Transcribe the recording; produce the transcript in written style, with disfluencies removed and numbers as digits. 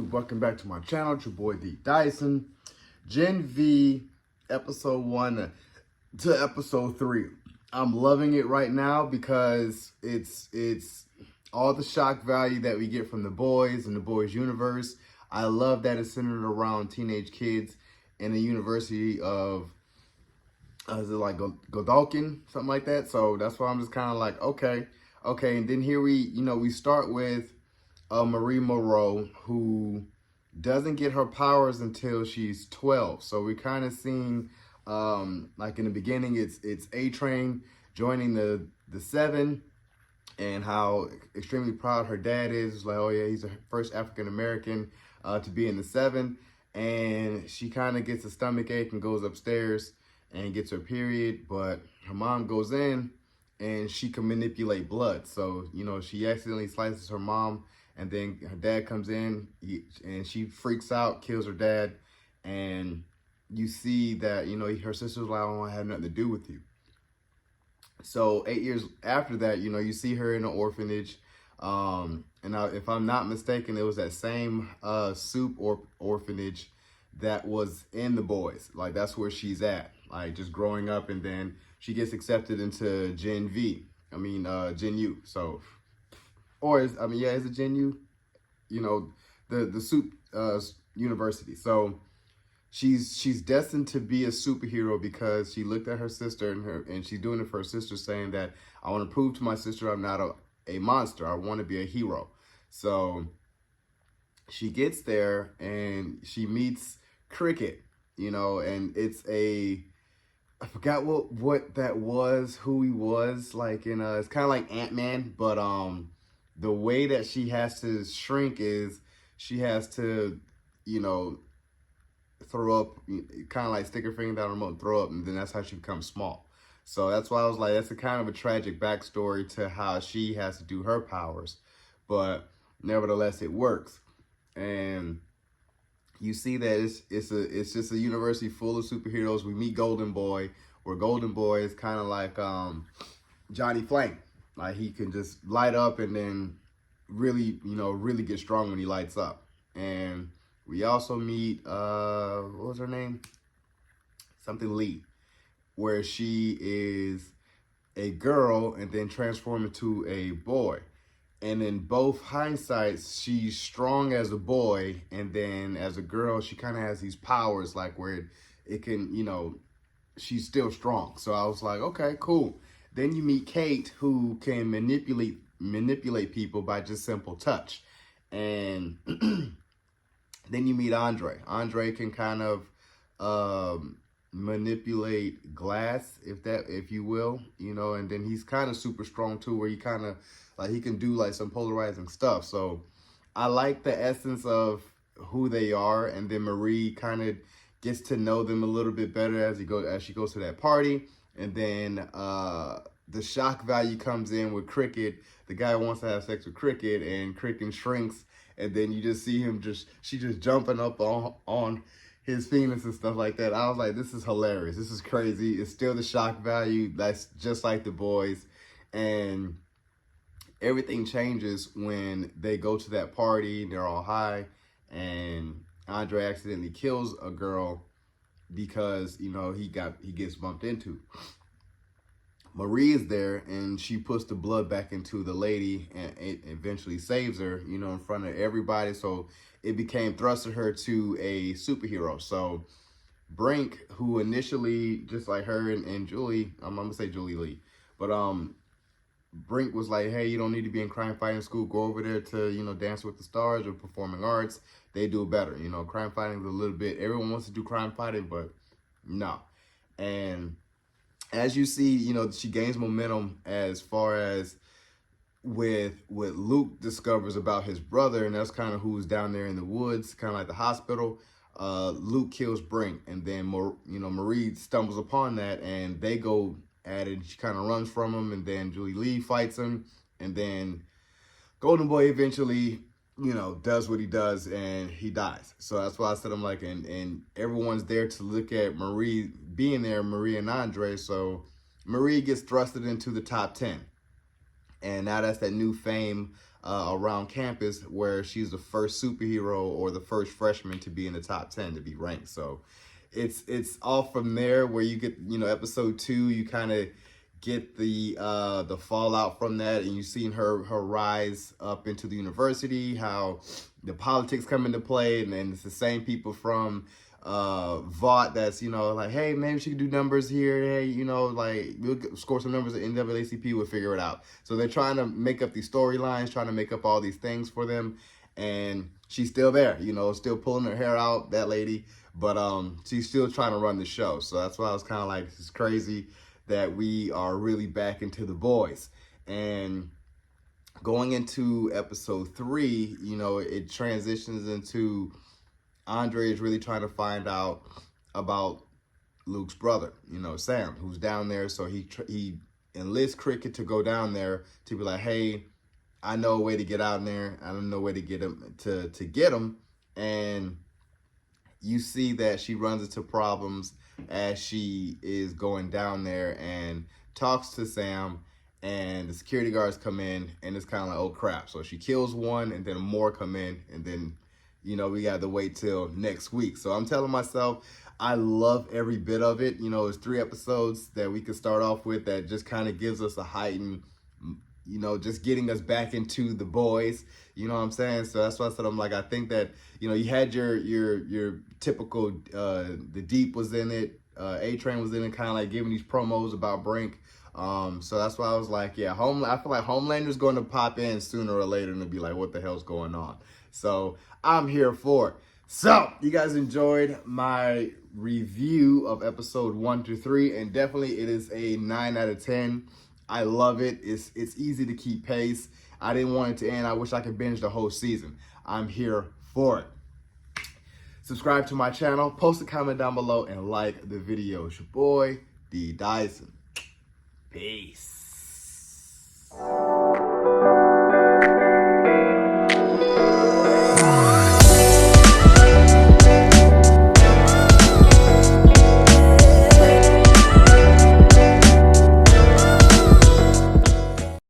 YouTube? Welcome back to my channel. It's your boy D Dyson. Gen V episode 1 to episode 3. I'm loving it right now because it's all the shock value that we get from The Boys and The Boys universe. I love that it's centered around teenage kids in the University of is it like Godalkin, something like that. So that's why I'm just kind of like, okay. And then here we start with Marie Moreau, who doesn't get her powers until she's 12. So we're kind of seeing, like in the beginning, it's A-Train joining the 7, and how extremely proud her dad is. It's like, oh yeah, he's the first African-American to be in the 7. And she kind of gets a stomach ache and goes upstairs and gets her period. But her mom goes in and she can manipulate blood. So, she accidentally slices her mom, and then her dad comes in and she freaks out, kills her dad. And you see that, her sister's like, I don't want to have nothing to do with you. So 8 years after that, you see her in an orphanage. And now, if I'm not mistaken, it was that same soup orphanage that was in The Boys. Like, that's where she's at, like just growing up. And then she gets accepted into Gen U. So, is it Gen U? The soup university. So she's destined to be a superhero because she looked at her sister and she's doing it for her sister, saying that I want to prove to my sister I'm not a monster. I want to be a hero. So she gets there and she meets Cricket, and it's I forgot what that was, who he was, like it's kind of like Ant-Man, but the way that she has to shrink is she has to, throw up, kind of like stick her finger down the remote and throw up, and then that's how she becomes small. So that's why I was like, that's a kind of a tragic backstory to how she has to do her powers, but nevertheless it works. And you see that it's just a university full of superheroes. We meet Golden Boy, where Golden Boy is kind of like Johnny Flame. Like, he can just light up and then really get strong when he lights up. And we also meet, what was her name? Something Lee, where she is a girl and then transformed into a boy. And in both hindsights, she's strong as a boy, and then as a girl, she kind of has these powers, like where it can, she's still strong. So I was like, okay, cool. Then you meet Kate, who can manipulate people by just simple touch. And then you meet Andre. Andre can kind of manipulate glass, if you will, and then he's kind of super strong too, where he kind of like he can do like some polarizing stuff. So I like the essence of who they are, and then Marie kind of gets to know them a little bit better as she goes to that party. And then the shock value comes in with Cricket. The guy wants to have sex with Cricket, and Cricket shrinks, and then you just see him she just jumping up on his penis and stuff like that. I was like, this is hilarious. This is crazy. It's still the shock value. That's just like The Boys. And everything changes when they go to that party. They're all high, and Andre accidentally kills a girl because, he gets bumped into. Marie is there, and she puts the blood back into the lady, and it eventually saves her, in front of everybody. So it became thrusted her to a superhero. So Brink, who initially, just like her and Julie, I'm gonna say Julie Lee, but Brink was like, hey, you don't need to be in crime fighting school. Go over there to, Dance with the Stars or Performing Arts. They do it better. Crime fighting is a little bit, everyone wants to do crime fighting, but no. And as you see, she gains momentum as far as with what Luke discovers about his brother, and that's kind of who's down there in the woods, kind of like the hospital. Luke kills Brink, and then Marie stumbles upon that, and they go at it. She kind of runs from him, and then Julie Lee fights him, and then Golden Boy eventually, does what he does, and he dies. So that's why I said, I'm like, and everyone's there to look at Marie being there, Marie and Andre. So Marie gets thrusted into the top 10. And now that's that new fame around campus, where she's the first superhero or the first freshman to be in the top 10 to be ranked. So it's all from there where you get, you know, episode 2, you kind of get the fallout from that, and you've seen her rise up into the university, how the politics come into play, and it's the same people from Vought that's, you know, like, hey, maybe she could do numbers here, hey, you know, like, we'll score some numbers at NAACP, we'll figure it out. So they're trying to make up these storylines, trying to make up all these things for them, and she's still there, you know, still pulling her hair out, that lady, but she's still trying to run the show. So that's why I was kind of like, it's crazy that we are really back into The Boys. And going into episode 3, you know, it transitions into Andre is really trying to find out about Luke's brother, you know, Sam, who's down there. So he enlists Cricket to go down there to be like, hey, I know a way to get out there. I don't know a way to get him to get him. And you see that she runs into problems as she is going down there and talks to Sam, and the security guards come in, and it's kind of like, oh crap. So she kills one, and then more come in, and then, you know, we got to wait till next week. So I'm telling myself, I love every bit of it. You know, it's 3 episodes that we could start off with that just kind of gives us a heightened, you know, just getting us back into The Boys. You know what I'm saying? So that's why I said, I'm like, I think that, you know, you had your typical, the Deep was in it, A-Train was in it, kind of like giving these promos about Brink. So that's why I was like, yeah, I feel like Homelander's going to pop in sooner or later and be like, what the hell's going on? So I'm here for it. So you guys enjoyed my review of episode 1 to 3, and definitely it is a 9 out of 10. I love it. It's easy to keep pace. I didn't want it to end. I wish I could binge the whole season. I'm here for it. Subscribe to my channel, post a comment down below, and like the video. It's your boy, D Dyson. Peace.